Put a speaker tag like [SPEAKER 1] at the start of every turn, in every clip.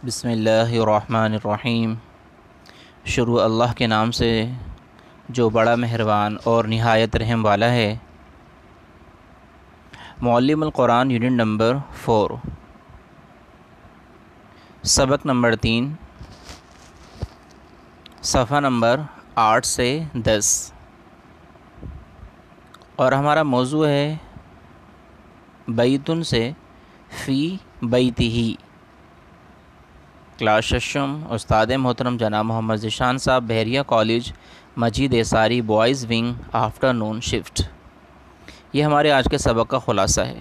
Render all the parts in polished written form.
[SPEAKER 1] بسم اللہ الرحمن الرحیم۔ شروع اللہ کے نام سے جو بڑا مہربان اور نہایت رحم والا ہے۔ معلم القرآن یونٹ نمبر 4، سبق نمبر 3، صفحہ نمبر 8 سے 10، اور ہمارا موضوع ہے بیتن سے فی بیتہی۔ کلاس ششم، استاد محترم جناب محمد ذیشان صاحب، بحریہ کالج، مجید ایساری، بوائز ونگ، آفٹر نون شفٹ۔ یہ ہمارے آج کے سبق کا خلاصہ ہے۔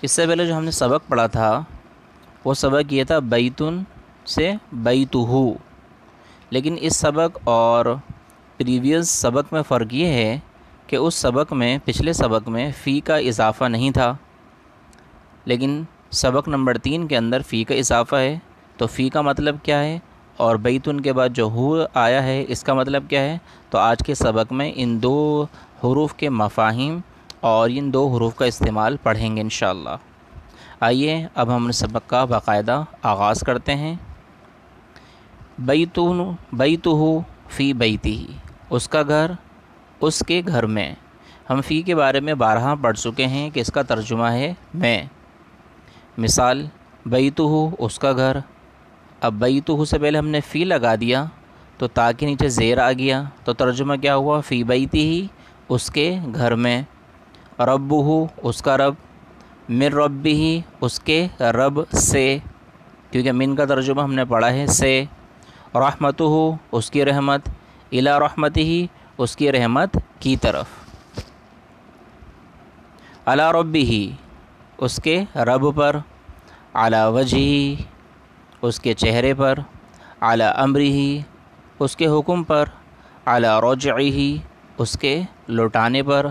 [SPEAKER 1] اس سے پہلے جو ہم نے سبق پڑھا تھا وہ سبق یہ تھا بیتن سے بیتہو، لیکن اس سبق اور پریویس سبق میں فرق یہ ہے کہ اس سبق میں، پچھلے سبق میں فی کا اضافہ نہیں تھا، لیکن سبق نمبر 3 کے اندر فی کا اضافہ ہے۔ تو فی کا مطلب کیا ہے اور بیتن کے بعد جو ہو آیا ہے اس کا مطلب کیا ہے؟ تو آج کے سبق میں ان دو حروف کے مفاہیم اور ان دو حروف کا استعمال پڑھیں گے انشاءاللہ۔ آئیے اب ہم سبق کا باقاعدہ آغاز کرتے ہیں۔ بیتہو فی بیتہی، اس کا گھر اس کے گھر میں۔ ہم فی کے بارے میں بارہا پڑھ چکے ہیں کہ اس کا ترجمہ ہے میں۔ مثال بیتہو، اس کا گھر۔ اب بیتہو سے پہلے ہم نے فی لگا دیا تو تا کے نیچے زیر آ گیا، تو ترجمہ کیا ہوا؟ فی بیتہی، اس کے گھر میں۔ ربہو، اس کا رب۔ من ربہ، اس کے رب سے، کیونکہ من کا ترجمہ ہم نے پڑھا ہے سے۔ رحمتہ، اس کی رحمت۔ الی رحمتہ، اس کی رحمت کی طرف۔ علی ربہ، اس کے رب پر۔ علی وجہہ، اس کے چہرے پر۔ علی امرہ، اس کے حکم پر۔ علی رجعہ، اس کے لوٹانے پر۔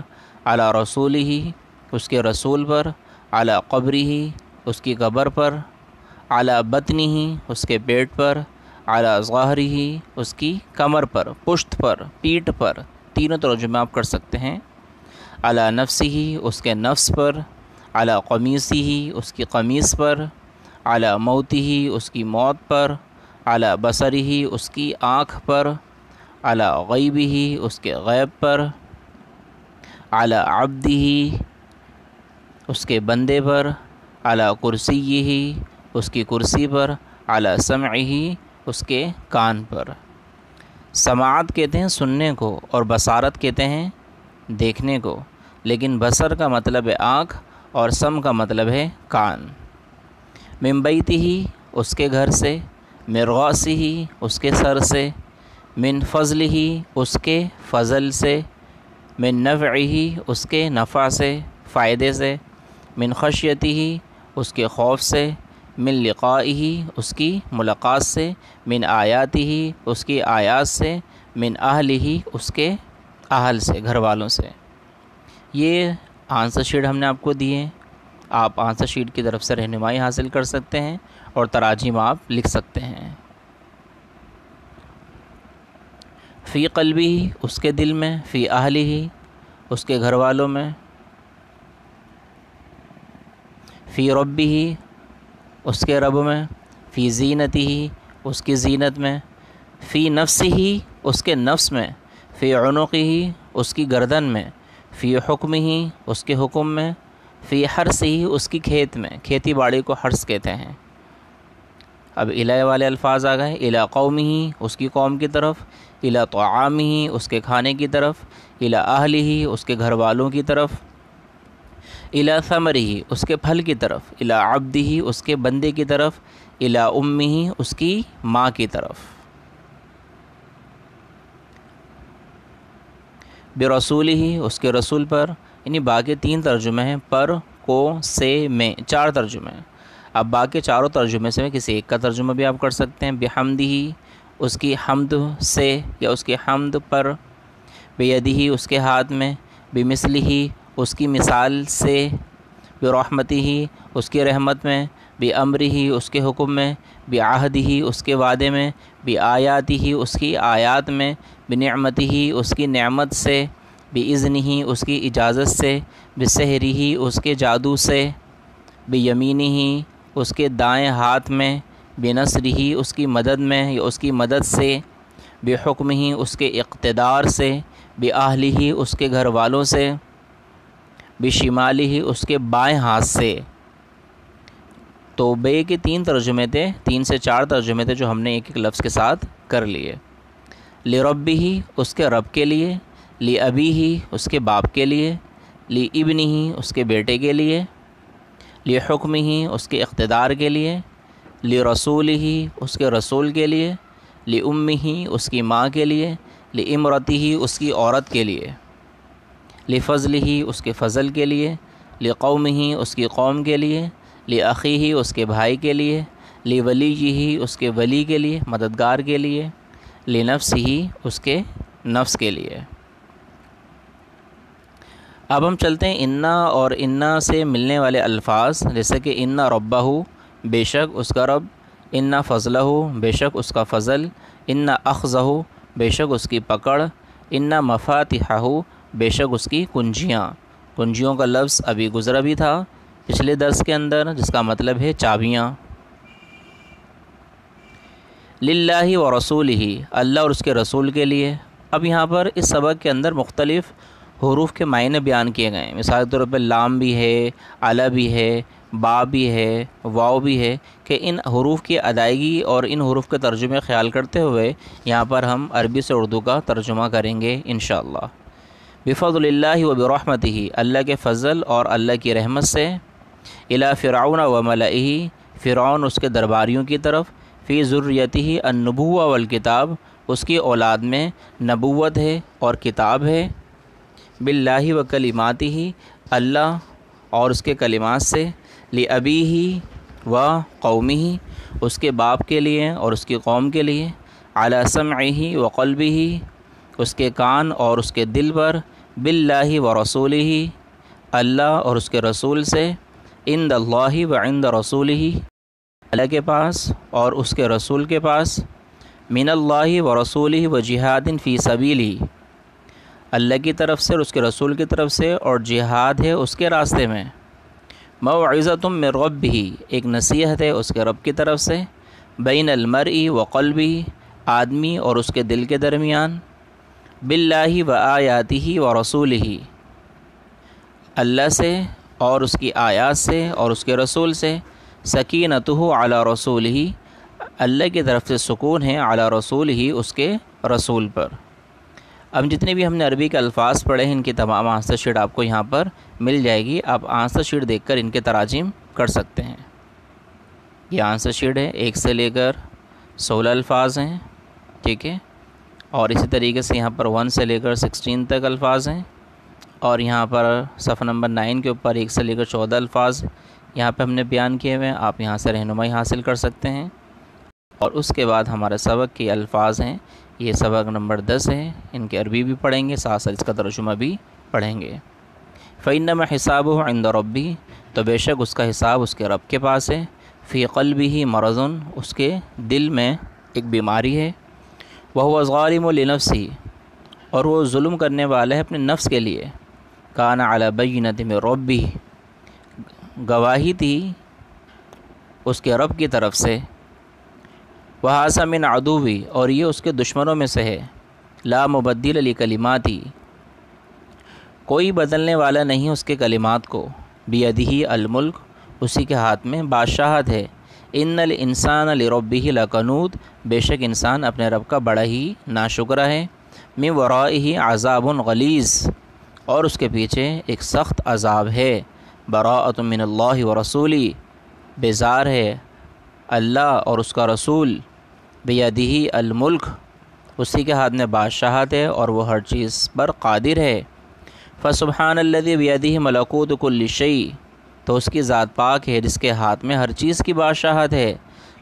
[SPEAKER 1] علی رسولہ، اس کے رسول پر۔ علی قبرہ، اس کی قبر پر۔ علی بطنہ، اس کے پیٹ پر۔ علی ظہرہ، اس کی کمر پر، پشت پر، پیٹھ پر۔ تینوں ترجمے آپ کر سکتے ہیں۔ علی نفسہ، اس کے نفس پر۔ علی قمیصہ، اس کی قمیص پر۔ علی موتہ، اس کی موت پر۔ علی بصرہ، اس کی آنکھ پر۔ علی غیبہ، اس کے غیب پر۔ علی عبدہ، اس کے بندے پر۔ علی کرسیہ، اس کی کرسی پر۔ علی سمعہ، اس کے کان پر۔ سماعت کہتے ہیں سننے کو، اور بصارت کہتے ہیں دیکھنے کو، لیکن بصر کا مطلب ہے آنکھ اور سم کا مطلب ہے کان۔ من بیتہ، اس کے گھر سے۔ من رأسہ، اس کے سر سے۔ من فضلہ، اس کے فضل سے۔ من نفعہ، اس کے نفع سے، فائدے سے۔ من خشیتہ، اس کے خوف سے۔ من لقائہ، اس کی ملاقات سے۔ من آیاتہ، اس کی آیات سے۔ من اہلہ، اس کے اہل سے، گھر والوں سے۔ یہ آنسر شیٹ ہم نے آپ کو دیے، آپ آنسر شیٹ کی طرف سے رہنمائی حاصل کر سکتے ہیں اور تراجم آپ لکھ سکتے ہیں۔ فی قلبہ، اس کے دل میں۔ فی اہلہ، اس کے گھر والوں میں۔ فی ربہ، اس کے رب میں۔ فی زینتہ، اس کی زینت میں۔ فی نفسہ، اس کے نفس میں۔ فی عنقہ، اس کی گردن میں۔ فی حکمہ، اس کے حکم میں۔ فی حرثہ، اس کی کھیت میں، کھیتی باڑی کو حرث کہتے ہیں۔ اب الی والے الفاظ آ گئے۔ الی قومہ، اس کی قوم کی طرف۔ الی طعامہ، اس کے کھانے کی طرف۔ الی اہلہ، اس کے گھر والوں کی طرف۔ الی ثمرہ، اس کے پھل کی طرف۔ الی عبدہ، اس کے بندے کی طرف۔ الی امہ، اس کی ماں کی طرف۔ برسولہ، اس کے رسول پر۔ یعنی باقی 3 ترجمے ہیں، پر، کو، سے، میں، 4 ترجمے ہیں۔ اب باقی چاروں ترجمے سے کسی ایک کا ترجمہ بھی آپ کر سکتے ہیں۔ بحمدہ، اس کی حمد سے یا اس کی حمد پر۔ بیدہ، اس کے ہاتھ میں۔ بمثلہ، اس کی مثال سے۔ برحمتہ، اس کی رحمت میں۔ بامرہ، اس کے حکم میں۔ بعہدہ، اس کے وعدے میں۔ بآیاتہ، اس کی آیات میں۔ بنعمتہ، اس کی نعمت سے۔ باذنہ، اس کی اجازت سے۔ بسحرہ، اس کے جادو سے۔ بیمینہ، اس کے دائیں ہاتھ میں۔ بنصرہ اس کی مدد میں یا اس کی مدد سے، بحکمہ اس کے اقتدار سے، بأہلہ اس کے گھر والوں سے، بشمالہ اس کے بائیں ہاتھ سے۔ تو بے کے 3 ترجمے تھے، 3 سے 4 ترجمے تھے جو ہم نے ایک ایک لفظ کے ساتھ کر لیے۔ لربہ اس کے رب کے لیے، لأبیہ اس کے باپ کے لیے، لابنہ اس کے بیٹے کے لیے، لحکمہ اس کے اقتدار کے لیے، لرسولہ اس کے رسول کے لیے، لامہ اس کی ماں کے لیے، لامرتہ اس کی عورت کے لیے، لفضلہ اس کے فضل کے لیے، لقومہ اس کی قوم کے لیے، لاخیہ اس کے بھائی کے لیے، لولیہ اس کے ولی کے لیے، مددگار کے لیے، لنفسہ اس کے نفس کے لیے۔ اب ہم چلتے ہیں انا اور انا سے ملنے والے الفاظ، جیسے کہ انا ربہ بے شک اس کا رب، انا فضلہ بے شک اس کا فضل، انا اخذہ بے شک اس کی پکڑ، انا مفاتحہ بے شک اس کی کنجیاں۔ کنجیوں کا لفظ ابھی گزرا بھی تھا پچھلے درس کے اندر، جس کا مطلب ہے چابیاں۔ للہ و رسولہ اللہ اور اس کے رسول کے لیے۔ اب یہاں پر اس سبق کے اندر مختلف حروف کے معنی بیان کیے گئے ہیں۔ مثال کے طور پہ لام بھی ہے، الا بھی ہے، با بھی ہے، واو بھی ہے، کہ ان حروف کی ادائیگی اور ان حروف کے ترجمے خیال کرتے ہوئے یہاں پر ہم عربی سے اردو کا ترجمہ کریں گے انشاءاللہ۔ بفضل اللہ و برحمتہ اللہ کے فضل اور اللہ کی رحمت سے، الی فرعون و ملئہ فرعون اس کے درباریوں کی طرف، فی ذریتہ النبوۃ والکتاب اس کی اولاد میں نبوت ہے اور کتاب ہے، باللہ و کلماتہ اللہ اور اس کے کلمات سے، لابیہ و قومہ اس کے باپ کے لیے اور اس کی قوم کے لیے، علی سمعہ و قلبہ اس کے کان اور اس کے دل پر، باللہ و رسولہ اللہ اور اس کے رسول سے، عند اللہ و عند رسولہ اللہ کے پاس اور اس کے رسول کے پاس، من اللہ و رسولہ و جہاد فی سبیلہ اللہ کی طرف سے اور اس کے رسول کی طرف سے، اور جہاد ہے اس کے راستے میں، موعظۃ من ربہ ایک نصیحت ہے اس کے رب کی طرف سے، بین المرء و قلبہ آدمی اور اس کے دل کے درمیان، باللہ و آیاتہ و رسولہ اللہ سے اور اس کی آیات سے اور اس کے رسول سے، سکینتہ علی رسولہ اللہ کی طرف سے سکون ہے، علی رسولہ اس کے رسول پر۔ اب جتنے بھی ہم نے عربی کے الفاظ پڑھے ہیں ان کی تمام آنسر شیٹ آپ کو یہاں پر مل جائے گی، آپ آنسر شیٹ دیکھ کر ان کے تراجم کر سکتے ہیں۔ یہ آنسر شیٹ ہے، 1 سے لے کر 16 الفاظ ہیں، ٹھیک ہے، اور اسی طریقے سے یہاں پر 1 سے لے کر 16 تک الفاظ ہیں، اور یہاں پر صفحہ نمبر 9 کے اوپر 1 سے لے کر 14 الفاظ یہاں پہ ہم نے بیان کیے ہوئے ہیں، آپ یہاں سے رہنمائی حاصل کر سکتے ہیں۔ اور اس کے بعد ہمارے سبق کے الفاظ ہیں، یہ سبق نمبر 10 ہے، ان کے عربی بھی پڑھیں گے، ساتھ ساتھ اس کا ترجمہ بھی پڑھیں گے۔ فإنما حسابه عند ربه تو بے شک اس کا حساب اس کے رب کے پاس ہے، فی قلبہ مرض اس کے دل میں ایک بیماری ہے، وہو ظالم لنفسہ اور وہ ظلم کرنے والا ہے اپنے نفس کے لیے، کان علی بینۃ من ربہ گواہی تھی اس کے رب کی طرف سے، وہذا من عدوی اور یہ اس کے دشمنوں میں سے ہے، لا مبدل لکلماتی کوئی بدلنے والا نہیں اس کے کلمات کو، بیدہ الملک اسی کے ہاتھ میں بادشاہت ہے، ان الانسان لربہ لکنود بے شک انسان اپنے رب کا بڑا ہی ناشکرہ ہے، من ورائہ عذاب غلیظ اور اس کے پیچھے ایک سخت عذاب ہے، براءۃ من اللہ ورسولہ بیزار ہے اللہ اور اس کا رسول، بیدہ الملک اسی کے ہاتھ میں بادشاہت ہے اور وہ ہر چیز پر قادر ہے، فسبحان الذی بیدہ ملکوت کل شیء تو اس کی ذات پاک ہے جس کے ہاتھ میں ہر چیز کی بادشاہت ہے،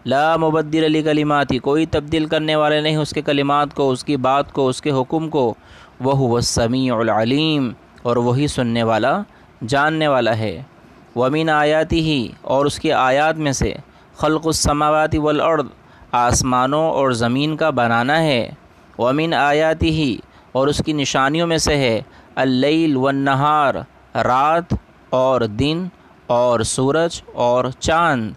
[SPEAKER 1] لا مبدل لکلماتی کوئی تبدیل کرنے والے نہیں اس کے کلمات کو، اس کی بات کو، اس کے حکم کو، وہو السمیع العلیم اور وہی سننے والا جاننے والا ہے، ومن آیاتہ اور اس کی آیات میں سے، خلق السماوات والارض آسمانوں اور زمین کا بنانا ہے، ومن آیاتہ اور اس کی نشانیوں میں سے ہے، اللیل والنہار رات اور دن اور سورج اور چاند،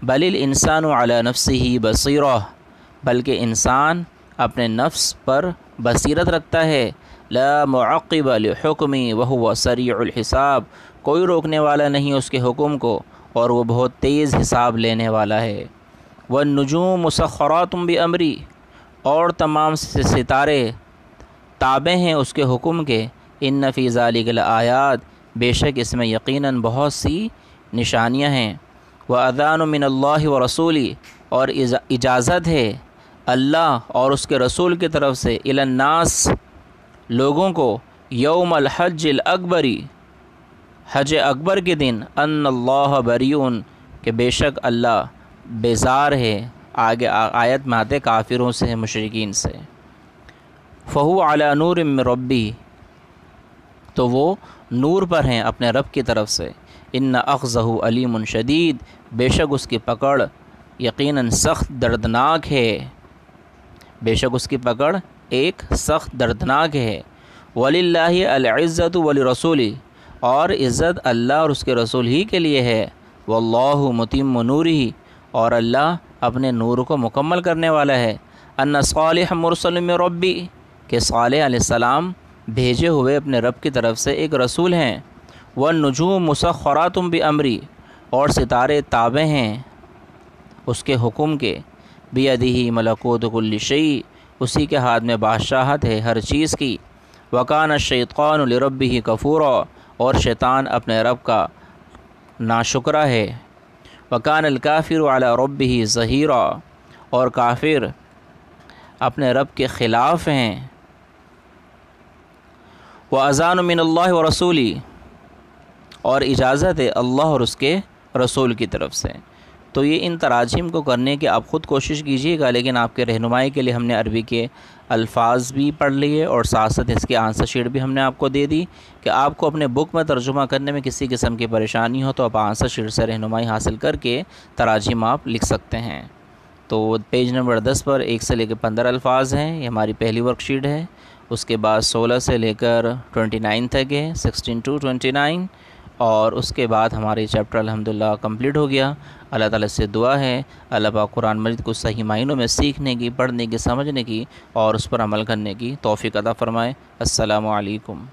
[SPEAKER 1] بل الانسان علی نفسہ بصیرہ، بلکہ انسان اپنے نفس پر بصیرت رکھتا ہے، لا معقب لحکمی وہو سریع الحساب، کوئی روکنے والا نہیں اس کے حکم کو اور وہ بہت تیز حساب لینے والا ہے۔ والنجوم مسخرات بامری، اور تمام ستارے تابع ہیں اس کے حکم کے، ان فی ذلک لآیات، بے شک اس میں یقیناً بہت سی نشانیاں ہیں۔ وَأَذَانٌ مِّنَ اللَّهِ وَرَسُولِهِ، اور اجازت ہے اللہ اور اس کے رسول کی طرف سے، الی الناس، لوگوں کو، یوم الحج الاکبر، حج اکبر کے دن، ان اللہ بریئن، کہ بے شک اللہ بیزار ہے، آگے آیت میں آتے کافروں سے، مشرکین سے۔ فہو علی نور من ربی، تو وہ نور پر ہیں اپنے رب کی طرف سے۔ ان اخذہ علیم شدید، بے شک اس کی پکڑ یقیناً سخت دردناک ہے، بے شک اس کی پکڑ ایک سخت دردناک ہے۔ وللہ العزت ولرسولہ، اور عزت اللہ اور اس کے رسول ہی کے لیے ہے۔ واللہ متم نورہ، اور اللہ اپنے نور کو مکمل کرنے والا ہے۔ ان صالح مرسل من ربی، کہ صالح علیہ السلام بھیجے ہوئے اپنے رب کی طرف سے ایک رسول ہیں۔ والنجوم مسخرات بامری، اور ستارے تابع ہیں اس کے حکم کے۔ بیدہ ملکوت کل شیء، اسی کے ہاتھ میں بادشاہت ہے ہر چیز کی۔ وکان الشیطان لربہ کفورا، اور شیطان اپنے رب کا ناشکرہ ہے۔ وکان الکافر علی ربہ ظہیرا، اور کافر اپنے رب کے خلاف ہیں۔ وَأَذَانٌ مِّنَ اللَّهِ وَرَسُولِهِ، اور اجازت ہے اللہ اور اس کے رسول کی طرف سے۔ تو یہ ان تراجم کو کرنے کی آپ خود کوشش کیجیے گا، لیکن آپ کے رہنمائی کے لیے ہم نے عربی کے الفاظ بھی پڑھ لیے اور ساتھ ساتھ اس کی آنسر شیٹ بھی ہم نے آپ کو دے دی کہ آپ کو اپنے بک میں ترجمہ کرنے میں کسی قسم کی پریشانی ہو تو آپ آنسر شیٹ سے رہنمائی حاصل کر کے تراجم آپ لکھ سکتے ہیں۔ تو پیج نمبر 10 پر 1 سے لے کے 15 الفاظ ہیں، یہ ہماری پہلی ورک شیٹ ہے۔ اس کے بعد 16 سے لے کر 29 تک ہے، 16 to 29، اور اس کے بعد ہماری چیپٹر الحمدللہ کمپلیٹ ہو گیا۔ اللہ تعالیٰ سے دعا ہے اللہ پاک قرآن مجید کو صحیح معنوں میں سیکھنے کی، پڑھنے کی، سمجھنے کی اور اس پر عمل کرنے کی توفیق عطا فرمائے۔ السلام علیکم۔